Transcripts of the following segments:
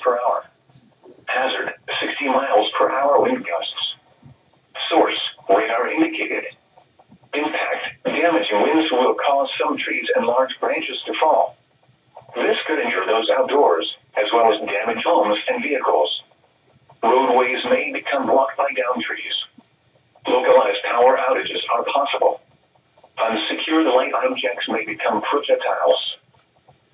per hour. Hazard, 60 miles per hour wind gusts. Source, radar indicated. Impact, damaging winds will cause some trees and large branches to fall. This could injure those outdoors, as well as damage homes and vehicles. Roadways may become blocked by downed trees. Localized power outages are possible. Unsecured light objects may become projectiles.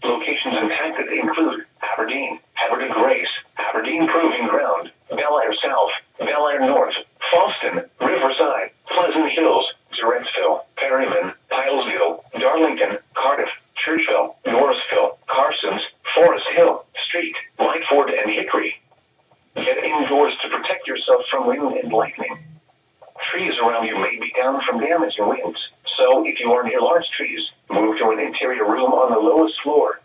Locations impacted include Aberdeen, Aberdeen Grace, Aberdeen Proving Ground, Bel Air South, Bel Air North, Fallston, Riverside, Pleasant Hills, Durrettsville, Perryman, Pilesville, Darlington, Cardiff, Churchville, Norrisville, Carsons, Forest Hill, Street, Lightford, and Hickory. Get indoors to protect yourself from wind and lightning. Trees around you may be down from damaging winds, so if you are near large trees, move to an interior room on the lowest floor.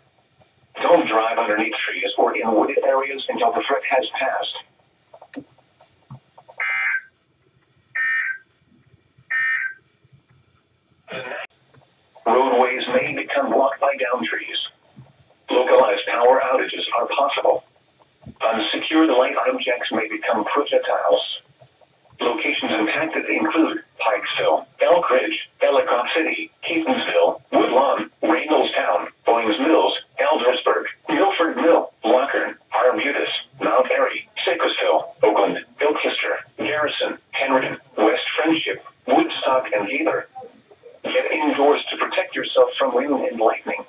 Don't drive underneath trees or in wooded areas until the threat has passed. Roadways may become blocked by downed trees. Localized power outages are possible. Unsecured light objects may become projectiles. Locations impacted include Pikesville, Elk Ridge, Ellicott City, Catonsville, Woodlawn, Reynoldstown, Owings Mills, Eldersburg, Milford Mill, Lockern, Arbutus, Mount Airy, Sickesville, Oakland, Ilchester, Garrison, Henryton, West Friendship, Woodstock, and Gaither. Get indoors to protect yourself from wind and lightning.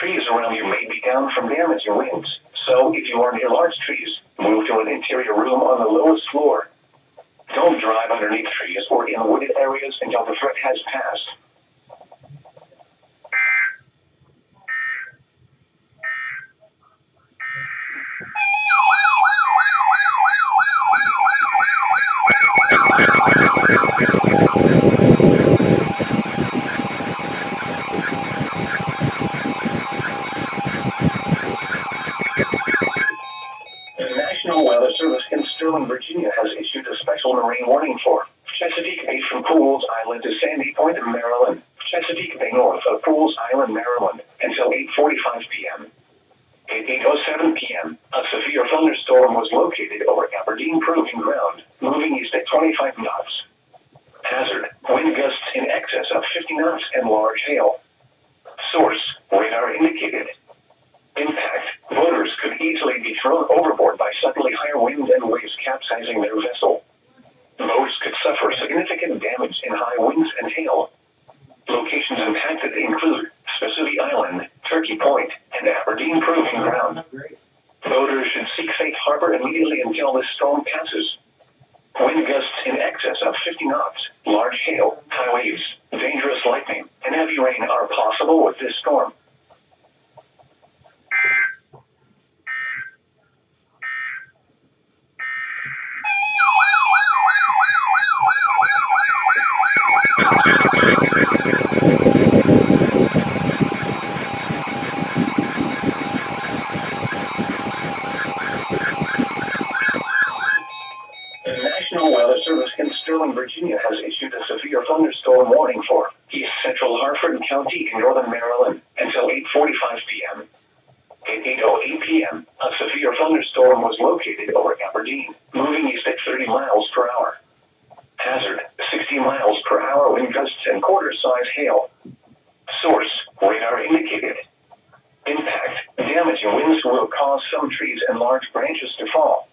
Trees around you may be down from damaging winds, so if you are near large trees, move to an interior room on the lowest floor. Don't drive underneath trees or in wooded areas until the threat has passed. The National Weather Service in Sterling, Virginia has issued a special marine warning for Chesapeake Bay from Pools Island to Sandy Point, Maryland, Chesapeake Bay north of Pools Island, Maryland, until 8:45 p.m. At 8:07 p.m., a severe thunderstorm was located over Aberdeen Proving Ground, moving east at 25 knots. Hazard, wind gusts in excess of 50 knots and large hail. Source, radar indicated. Impact, boaters could easily be thrown overboard by suddenly higher wind and waves capsizing their vessel. Boats could suffer significant damage in high winds and hail. Locations impacted include Spessarty Island, Turkey Point, and Aberdeen Proving Ground. Boaters should seek safe harbor immediately until this storm passes. Wind gusts in excess of 50 knots, large hail, high waves, dangerous lightning, and heavy rain are possible with this storm. The National Weather Service in Sterling, Virginia has issued a severe thunderstorm warning for East Central Harford County in northern Maryland until 8:45 p.m. At 8:08 p.m., a severe thunderstorm was located over Aberdeen, moving east at 30 miles per hour. Hazard, 60 miles per hour wind gusts and quarter-size hail. Source, radar indicated. Impact, damaging winds will cause some trees and large branches to fall.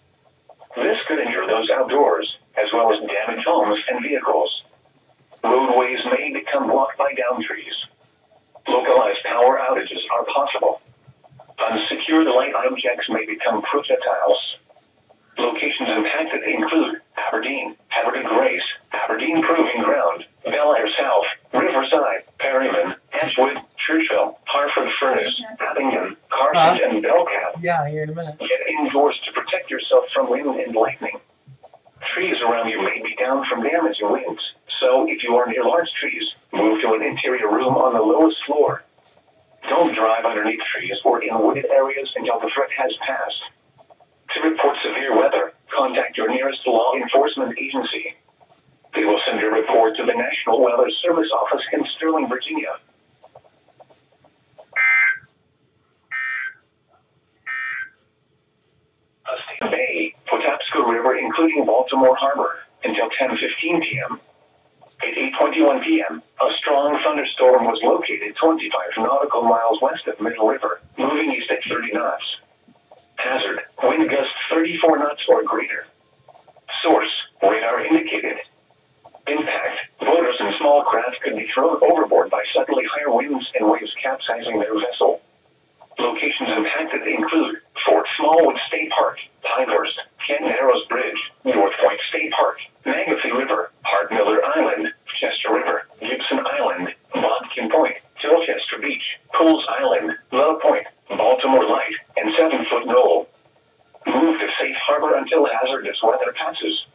This could injure those outdoors, as well as damage homes and vehicles. Roadways may become blocked by downed trees. Localized power outages are possible. Unsecured light objects may become projectiles. Locations impacted include Aberdeen, Aberdeen Grace, Aberdeen Proving Ground, Bel Air South, Riverside, Perryman, Edgewood, Churchville, Harford Furnace, Abingdon, Carsons, and Belcap. Yeah, here in a minute. Get indoors to protect yourself from wind and lightning. Trees around you may be down from damaging winds, so if you are near large trees, move to an interior room on the lowest floor. Don't drive underneath trees or in wooded areas until the threat has passed. To report severe weather, contact your nearest law enforcement agency. They will send your report to the National Weather Service office in Sterling, Virginia. including Baltimore Harbor, until 10:15 p.m. At 8:21 p.m., a strong thunderstorm was located 25 nautical miles west of Middle River, moving east at 30 knots. Hazard, wind gusts 34 knots or greater. Source, radar indicated. Impact, boaters and small craft could be thrown overboard by suddenly higher winds and waves capsizing their vessel. Locations impacted include Fort Smallwood State Park, Pinehurst, Kent Narrows Bridge, North Point State Park, Magothy River, Hart Miller Island, Chester River, Gibson Island, Bodkin Point, Tilchester Beach, Pools Island, Low Point, Baltimore Light, and 7-Foot Knoll. Move to safe harbor until hazardous weather passes.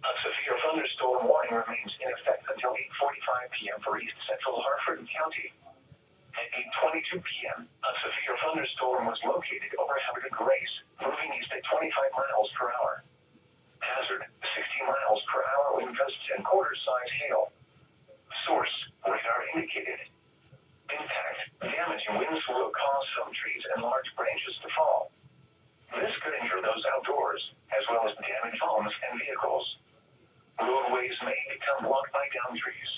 A severe thunderstorm warning remains in effect until 8:45 p.m. for East Central Hartford County. At 8:22 p.m., a severe thunderstorm was located over Howard Grace, moving east at 25 miles per hour. Hazard, 60 miles per hour wind gusts and quarter-size hail. Source, radar indicated. Impact, damaging winds will cause some trees and large branches to fall. This could injure those outdoors, as well as damage homes and vehicles. Roadways may become blocked by downed trees.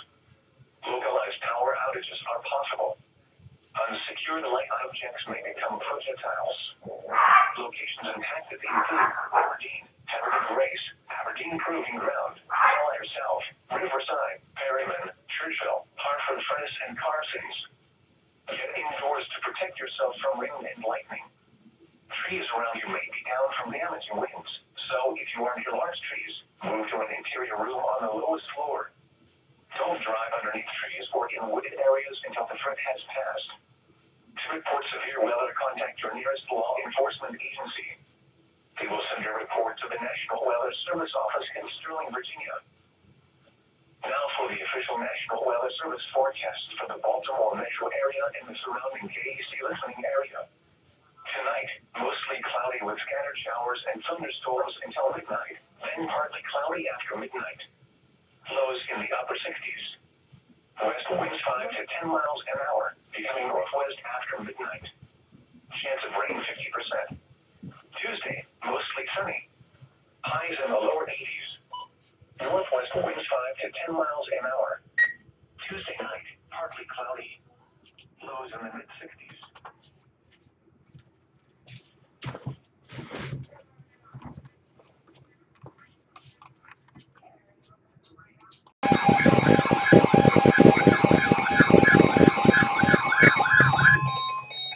Localized power outages are possible. Unsecured light objects may become projectiles. Locations impacted include Aberdeen, Howard Grace, Aberdeen Proving Ground, Collier South, Riverside, Perryman, Churchill, Hartford Furnace, and Carsons. Get indoors to protect yourself from rain and lightning. Trees around you may be down from damaging winds, so if you are near large trees, move to an interior room on the lowest floor. Don't drive underneath trees or in wooded areas until the threat has passed. To report severe weather, contact your nearest law enforcement agency. They will send your report to the National Weather Service office in Sterling, Virginia. Now for the official National Weather Service forecast for the Baltimore metro area and the surrounding KC listening area. Tonight, mostly cloudy with scattered showers and thunderstorms until midnight, then partly cloudy after midnight. Lows in the upper 60s. West winds 5 to 10 miles an hour, becoming northwest after midnight. Chance of rain 50%. Tuesday, mostly sunny. Highs in the lower 80s. Northwest winds 5 to 10 miles an hour. Tuesday night, partly cloudy. Lows in the mid-60s.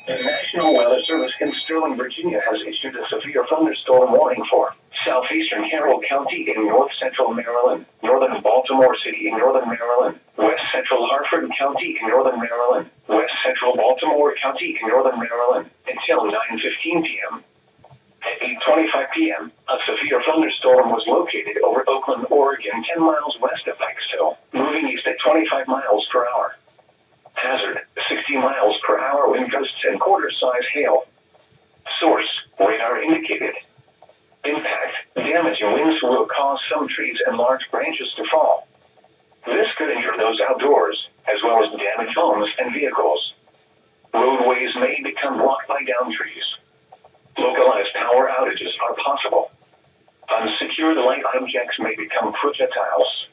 The National Weather Service in Sterling, Virginia has issued a severe thunderstorm warning for southeastern Carroll County in north central Maryland, northern Baltimore City in northern Maryland, west central Hartford County in northern Maryland, west central Baltimore County in northern Maryland, until 9:15 p.m. At 8:25 p.m., a severe thunderstorm was located over Oakland, Oregon, 10 miles west of Pikesville, moving east at 25 miles per hour. Hazard, 60 miles per hour wind gusts and quarter-size hail. Source, radar indicated. Impact, damaging winds will cause some trees and large branches to fall. This could injure those outdoors, as well as damage homes and vehicles. Roadways may become blocked by downed trees. Localized power outages are possible. Unsecured light objects may become projectiles.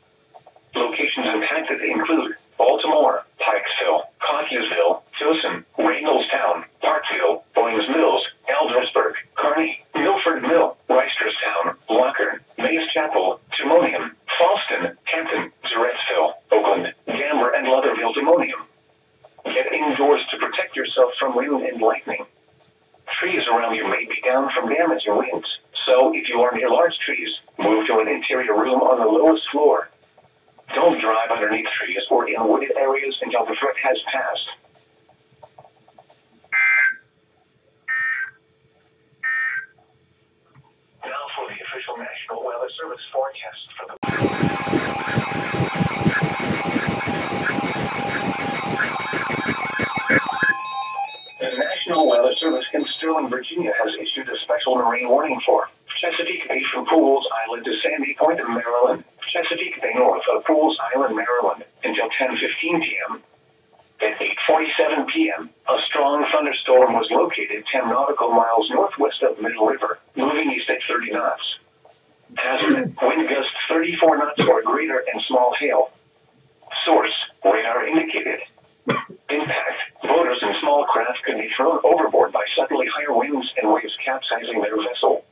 Locations impacted include Baltimore, Pikesville, Cottiesville, Towson, Reynoldstown, Parkville, Owings Mills, Eldersburg, Kearney, Milford Mill, Reisterstown, Lockern, Mays Chapel, Timonium, Fallston, Hampton, Zarettsville, Oakland, Gamber, and Lutherville Timonium. Get indoors to protect yourself from rain and lightning. Trees around you may be down from damaging winds, so if you are near large trees, move to an interior room on the lowest floor. Don't drive underneath trees or in wooded areas until the threat has passed. Now for the official National Weather Service forecast for the... The National Weather Service in Sterling, Virginia has issued a special marine warning for Chesapeake Bay from Pools Island to Sandy Point in Maryland, Chesapeake Bay north of Pools Island, Maryland, until 10:15 p.m. At 8:40 10:47 p.m., a strong thunderstorm was located 10 nautical miles northwest of Middle River, moving east at 30 knots. Hazard, wind gusts 34 knots or greater and small hail. Source, radar indicated. Impact, boaters and small craft could be thrown overboard by suddenly higher winds and waves capsizing their vessel.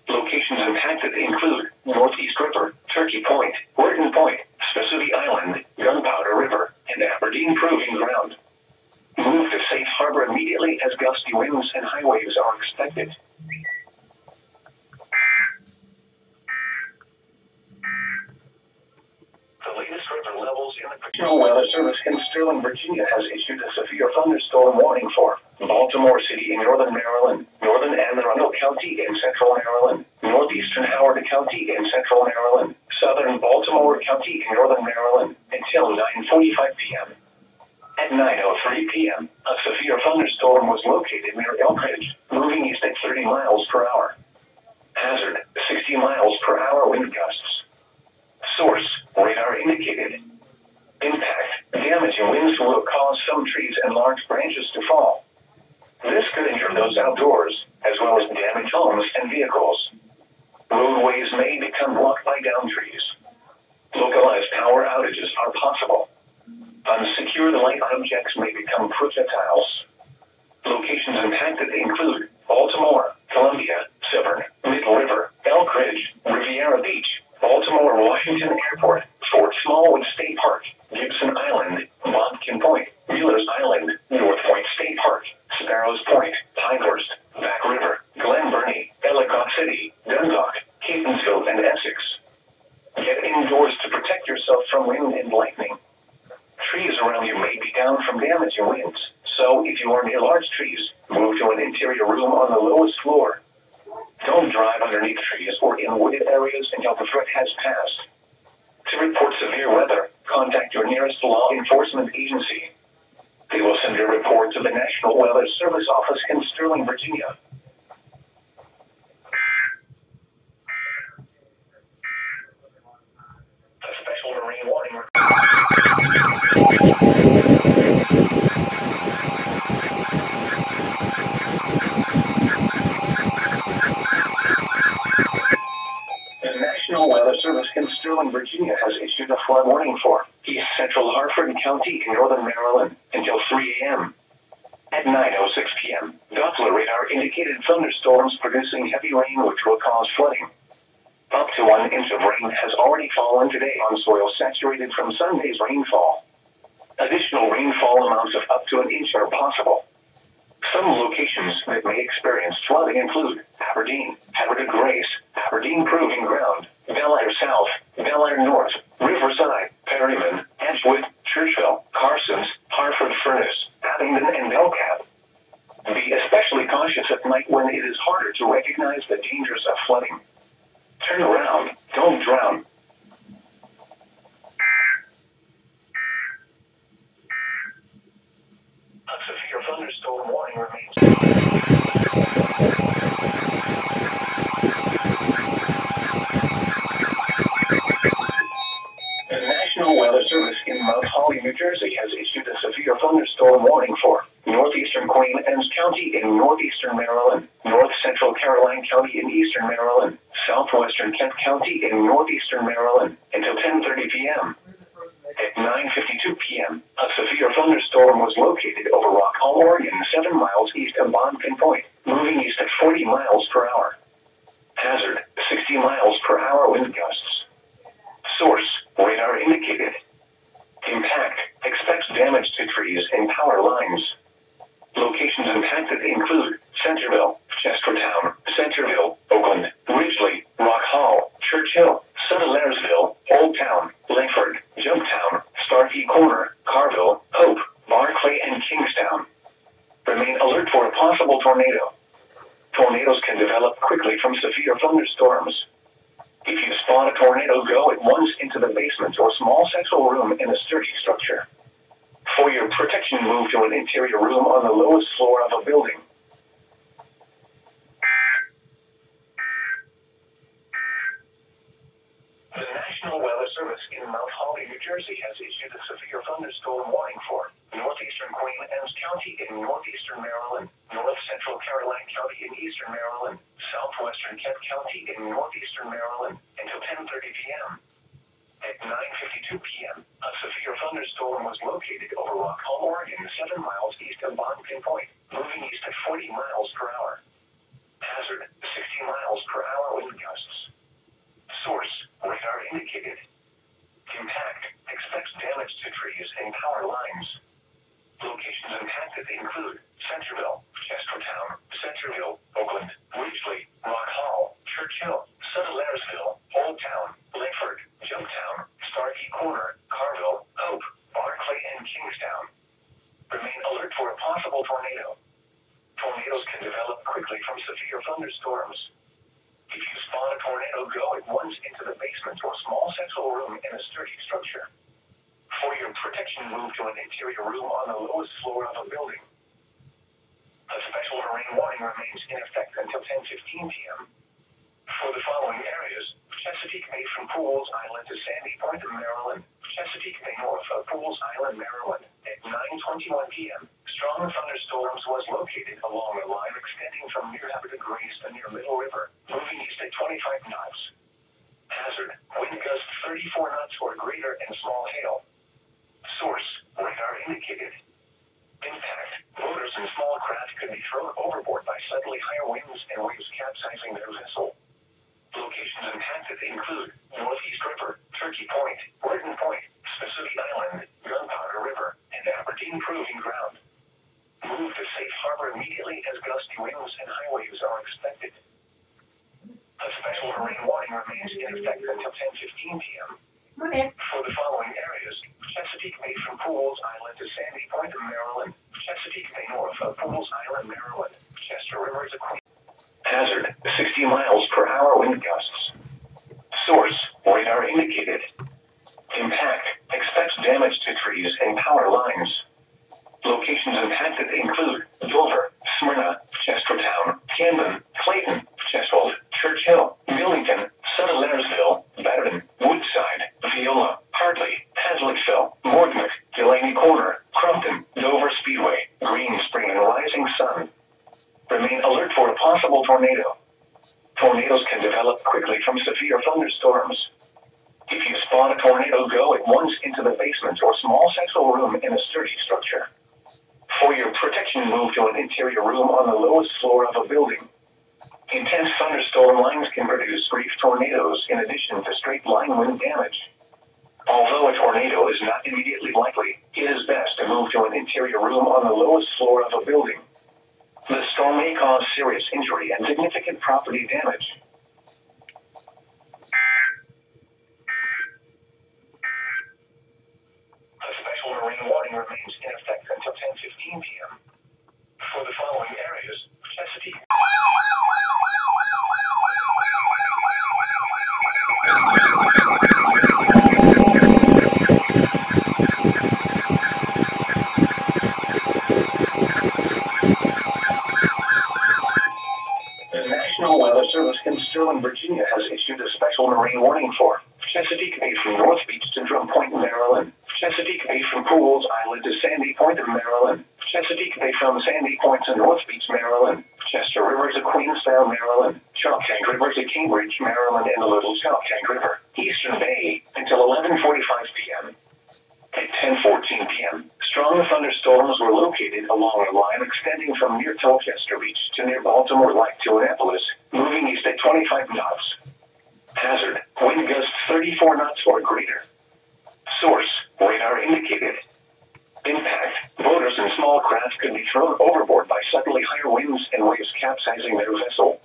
Locations impacted include Northeast River, Turkey Point, Wharton Point, Spessarty Island, Gunpowder River, and Aberdeen Proving Ground. Move to safe harbor immediately as gusty winds and high waves are expected. The latest river levels in the National Weather Service in Sterling, Virginia has issued a severe thunderstorm warning for Baltimore City in northern Maryland, northern Anne Arundel County in central Maryland, northeastern Howard County in central Maryland, southern Baltimore County in northern Maryland, until 9:45 p.m. At 9:03 p.m., a severe thunderstorm was located near Elkridge, moving east at 30 miles per hour. Hazard, 60 miles per hour wind gusts. Source, radar indicated. Impact, damaging winds will cause some trees and large branches to fall. This could injure those outdoors, as well as damage homes and vehicles. Roadways may become blocked by downed trees. Localized power outages are possible. Unsecured light objects may become projectiles. Locations impacted include Baltimore, Columbia, Severn, Middle River, Elkridge, Riviera Beach, Baltimore Washington Airport, Fort Smallwood State Park, Gibson Island, Bodkin Point, Mueller's Island, North Point State Park, Sparrows Point, Pinehurst, Back River, Glen Burnie, Ellicott City, Dundalk, Catonsville, and Essex. Get indoors to protect yourself from wind and lightning. Trees around you may be down from damaging winds, so if you are near large trees, move to an interior room on the lowest floor. Don't drive underneath trees or in wooded areas until the threat has passed. To report severe weather, contact your nearest law enforcement agency. They will send your report to the National Weather Service office in Sterling, Virginia. A special marine warning. The National Weather Service in Sterling, Virginia has issued a flood warning for East Central Harford County in northern Maryland until 3 a.m. At 9:06 p.m., Doppler radar indicated thunderstorms producing heavy rain which will cause flooding. Up to 1 inch of rain has already fallen today on soil saturated from Sunday's rainfall. Additional rainfall amounts of up to an inch are possible. Some locations that may experience flooding include Aberdeen, Havertide Grace, Aberdeen Proving Ground, Bel Air South, Bel Air North, Riverside, Perryman, Edgewood, Churchville, Carsons, Harford Furnace, Abingdon, and Belcap. Be especially cautious at night when it is harder to recognize the dangers of flooding. Turn around, don't drown. A severe thunderstorm warning remains. The National Weather Service in Mount Holly, New Jersey has issued a severe thunderstorm warning for northeastern Queen Anne's County in northeastern Maryland, north central Caroline County in eastern Maryland, southwestern Kent County in northeastern Maryland until 10:30 p.m. At 9:52 p.m., a severe thunderstorm was located over Rock Hall, Oregon, 7 miles east of Bodkin Point, moving east at 40 miles per hour. Hazard, 60 miles per hour wind gusts. Source, radar indicated. Impact, expects damage to trees and power lines. Locations impacted include Centerville, Chestertown, Centerville, Oakland, Ridgely, Rock Hall, Churchill, Suttlersville, Old Town, Langford, Jumptown, Starkey Corner, Carville, Hope, Barclay, and Kingstown. Remain alert for a possible tornado. Tornadoes can develop quickly from severe thunderstorms. If you spot a tornado, go at once into the basement or small central room in a sturdy structure. For your protection, move to an interior room on the lowest floor of a building. The National Weather Service in Mount Holly, New Jersey has issued a severe thunderstorm warning for northeastern Queen Anne's County in northeastern Maryland, north central Caroline County in eastern Maryland, southwestern Kent County in northeastern Maryland, until 10:30 p.m. At 9:52 p.m., a severe thunderstorm was located over Rock Hall, Oregon, 7 miles east of Bonkin Point, moving east at 40 miles per hour. Hazard, 60 miles per hour wind gusts. Source, radar indicated. Impact, expects damage to trees and power lines. Locations impacted include Centerville, Chestertown, Centerville, Oakland, Ridgely, Rock Hall, Churchill, Suttlersville, Old Town, Langford, Jumptown, Starkey Corner, Carville, Hope, Barclay, and Kingstown. Remain alert for a possible tornado. Tornadoes can develop quickly from severe thunderstorms. If you spot a tornado, go at once into the basement or small central room in a sturdy structure. For your protection, move to an interior room on the lowest floor of a building. A special marine warning remains in effect until 10:15 p.m. For the following areas: Chesapeake Bay from Pools Island to Sandy Point, Maryland. Chesapeake Bay north of Pools Island, Maryland. At 9:21 p.m., strong thunderstorms was located along a line extending from near Habitat Grace to near Middle River, moving east at 25 knots. Hazard, wind gusts 34 knots or greater and small hail. Source, radar indicated. Impact, boaters and small craft could be thrown overboard by suddenly higher winds and waves capsizing their vessel. Locations impacted include Northeast River, Turkey Point, Orton Point, Spessooty Island, Gunpowder River, and Aberdeen Proving Ground. Move to safe harbor immediately as gusty winds and high waves are expected. A special marine warning remains in effect until 10:15 p.m. For the following areas: Chesapeake Bay from Pools Island to Sandy Point, Maryland. Chesapeake Bay north of Pools Island, Maryland. Chester River to Queen. Hazard, 60 miles per hour wind gusts. Source, radar indicated. Impact, expects damage to trees and power lines. Locations impacted include Dover, Smyrna, Chestertown, Camden, Clayton, Cheswold, Churchill, Millington, Suttlersville, Barron, Woodside, Viola, Hartley, Hazlettville, Mordnick, Delaney Corner, Crumpton, Dover Speedway, Green Spring, and Rising Sun. Remain alert for a possible tornado. Tornadoes can develop quickly from severe thunderstorms. If you spot a tornado, go at once into the basement or small central room in a sturdy structure. For your protection, move to an interior room on the lowest floor of a building. Intense thunderstorm lines can produce brief tornadoes in addition to straight line wind damage. Although a tornado is not immediately likely, it is best to move to an interior room on the lowest floor of a building. The storm may cause serious injury and significant property damage. A special marine warning remains in effect until 10:15 p.m. For the following areas: Chesapeake. The National Weather Service in Sterling, Virginia has issued a special marine warning for Chesapeake Bay from North Beach to Drum Point, Maryland. Chesapeake Bay from Pools Island to Sandy Point, Maryland. Chesapeake Bay from Sandy Point to North Beach, Maryland. Chester River to Queenstown, Maryland. Choptank River to Cambridge, Maryland, and the Little Choptank River, Eastern Bay, until 11:45 p.m. At 10:14 p.m., strong thunderstorms were located along a line extending from near Colchester Beach to near Baltimore Light to Annapolis, moving east at 25 knots. Hazard, wind gusts 34 knots or greater. Source, radar indicated. Impact, boaters and small craft could be thrown overboard by suddenly higher winds and waves capsizing their vessel.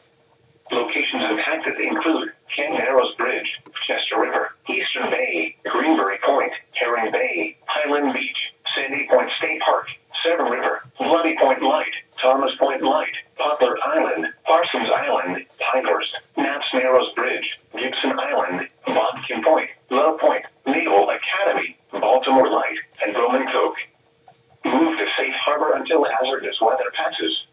Locations impacted include Ken Narrows Bridge, Chester River, Eastern Bay, Greenberry Point, Herring Bay, Highland Beach, Sandy Point State Park, Severn River, Bloody Point Light, Thomas Point Light, Poplar Island, Parsons Island, Pinehurst, Knapp's Narrows Bridge, Gibson Island, Bodkin Point, Low Point, Naval Academy, Baltimore Light, and Roman Coke. Move to safe harbor until hazardous weather passes.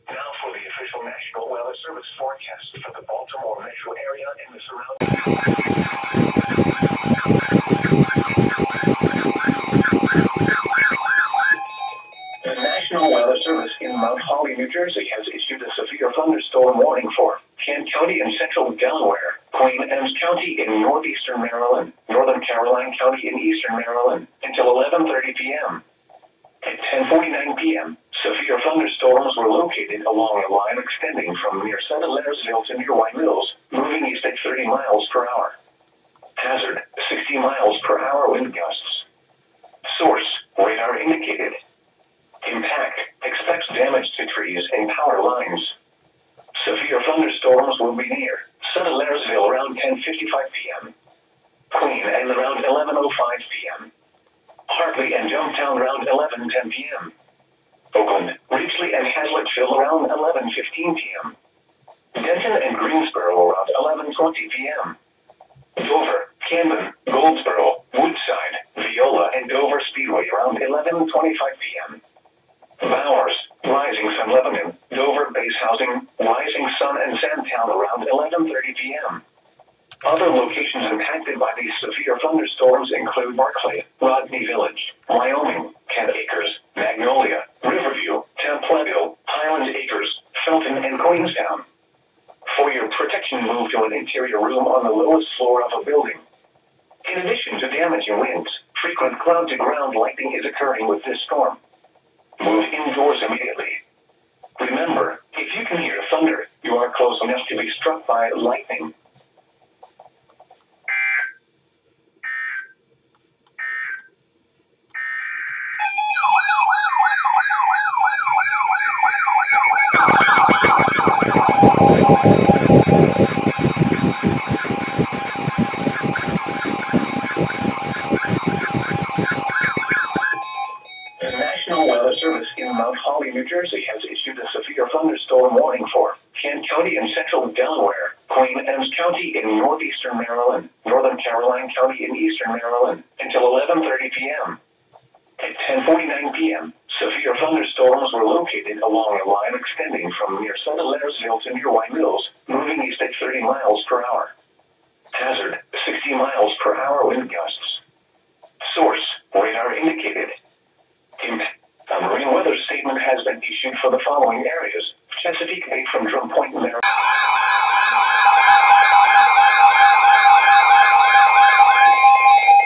Now for the official National Weather Service forecast for the Baltimore metro area and the surrounding. The National Weather Service in Mount Holly, New Jersey has issued a severe thunderstorm warning for Kent County in central Delaware, Queen Anne's County in northeastern Maryland, Northern Caroline County in eastern Maryland, until 11:30 p.m. At 10:49 p.m., severe thunderstorms were located along a line extending from near Learsville to near White Mills, moving east at 30 miles per hour. Hazard, 60 miles per hour wind gusts. Source, radar indicated. Impact, expects damage to trees and power lines. Severe thunderstorms will be near Learsville around 10:55 p.m. Queen Anne around 11:05 p.m. Hartley and Jumptown around 11:10 p.m. Oakland, Ridgely and Hazlettville around 11:15 p.m. Denton and Greensboro around 11:20 p.m. Dover, Camden, Goldsboro, Woodside, Viola and Dover Speedway around 11:25 p.m. Bowers, Rising Sun Lebanon, Dover Base Housing, Rising Sun and Sandtown around 11:30 p.m. Other locations impacted by these severe thunderstorms include Barclay, Rodney Village, Wyoming, Kent Acres, Magnolia, Riverview, Templeton, Highland Acres, Felton, and Queenstown. For your protection, move to an interior room on the lowest floor of a building. In addition to damaging winds, frequent ground-to-ground lightning is occurring with this storm. Move indoors immediately. Remember, if you can hear thunder, you are close enough to be struck by lightning. The National Weather Service in Mount Holly, New Jersey has issued a severe thunderstorm warning for Kent County in central Delaware, Queen Anne's County in northeastern Maryland, Northern Caroline County in eastern Maryland, until 11:30 p.m. At 10:49 p.m., severe thunderstorms were located along a line extending from near Learsville to near White Mills, moving east at 30 miles per hour. Hazard, 60 miles per hour wind gusts. Source, radar indicated. A marine weather statement has been issued for the following areas: Chesapeake Bay from Drum Point, Maryland.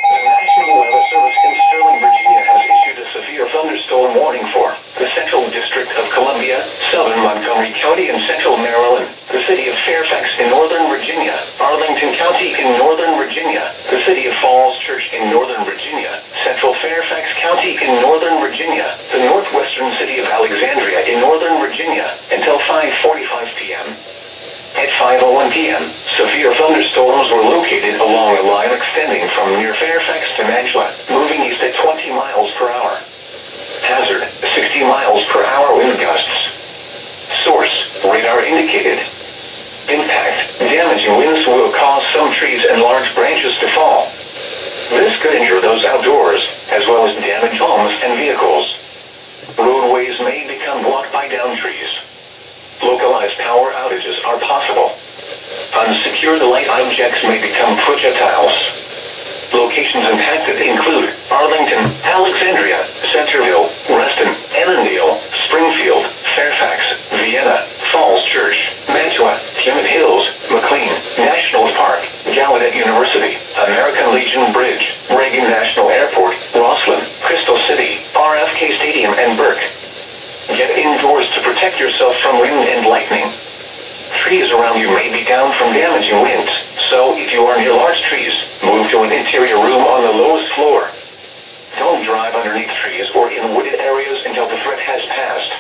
The National Weather Service in Sterling, Virginia has issued a severe thunderstorm warning for the Central District of Columbia, southern Montgomery County in central Maryland, the city of Fairfax in northern Virginia, Arlington County in northern Virginia, the city of Falls Church in northern Virginia, central Fairfax County in northern Virginia, the northwestern city of Alexandria in northern Virginia, until 5:45 p.m. At 5:01 p.m., severe thunderstorms were located along a line extending from near Fairfax to Mantua, moving east at 20 miles per hour. Hazard, 60 miles per hour wind gusts. Source, radar indicated. Impact, damaging winds will cause some trees and large branches to fall. This could injure those outdoors, as well as damage homes and vehicles. Roadways may become blocked by downed trees. Localized power outages are possible. Unsecured light objects may become projectiles. Locations impacted include Arlington, Alexandria, Centerville, Reston, Annandale, Springfield, Fairfax, Vienna, Falls Church, Mantua, Hemet Hills, McLean, National Park, Gallaudet University, American Legion Bridge, Reagan National Airport, Rosslyn, Crystal City, RFK Stadium, and Burke. Get indoors to protect yourself from wind and lightning. Trees around you may be down from damaging winds, so if you are near large trees, move to an interior room on the lowest floor. Don't drive underneath trees or in wooded areas until the threat has passed.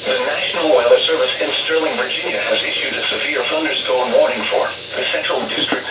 The National Weather Service in Sterling, Virginia has issued a severe thunderstorm warning for the Central District